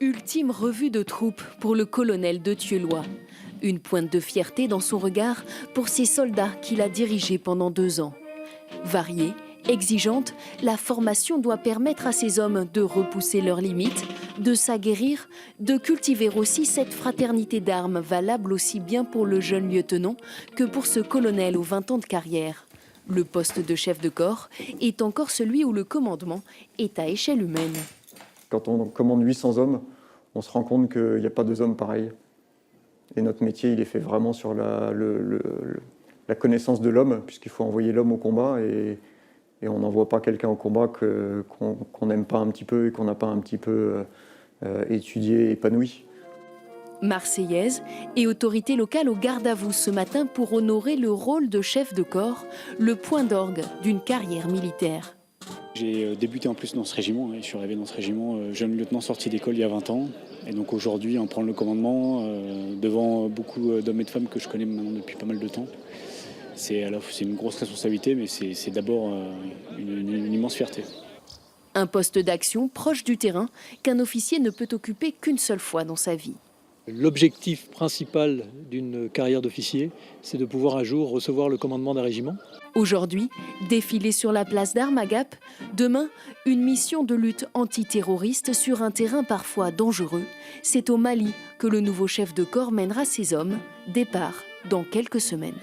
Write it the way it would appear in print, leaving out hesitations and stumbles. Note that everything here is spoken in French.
Ultime revue de troupe pour le colonel de Thieulois. Une pointe de fierté dans son regard pour ces soldats qu'il a dirigés pendant 2 ans. Variée, exigeante, la formation doit permettre à ces hommes de repousser leurs limites, de s'aguerrir, de cultiver aussi cette fraternité d'armes valable aussi bien pour le jeune lieutenant que pour ce colonel aux 20 ans de carrière. Le poste de chef de corps est encore celui où le commandement est à échelle humaine. Quand on commande 800 hommes, on se rend compte qu'il n'y a pas 2 hommes pareils. Et notre métier, il est fait vraiment sur la connaissance de l'homme, puisqu'il faut envoyer l'homme au combat. Et on n'envoie pas quelqu'un au combat qu'on n'aime pas un petit peu et qu'on n'a pas un petit peu étudié, épanoui. Marseillaise et autorité locale au garde à vous ce matin pour honorer le rôle de chef de corps, le point d'orgue d'une carrière militaire. J'ai débuté en plus dans ce régiment, je suis arrivé dans ce régiment jeune lieutenant sorti d'école il y a 20 ans. Et donc aujourd'hui, en prendre le commandement devant beaucoup d'hommes et de femmes que je connais maintenant depuis pas mal de temps. C'est une grosse responsabilité, mais c'est d'abord une immense fierté. Un poste d'action proche du terrain qu'un officier ne peut occuper qu'une seule fois dans sa vie. L'objectif principal d'une carrière d'officier, c'est de pouvoir un jour recevoir le commandement d'un régiment. Aujourd'hui, défiler sur la place d'Armes à Gap. Demain, une mission de lutte antiterroriste sur un terrain parfois dangereux. C'est au Mali que le nouveau chef de corps mènera ses hommes. Départ dans quelques semaines.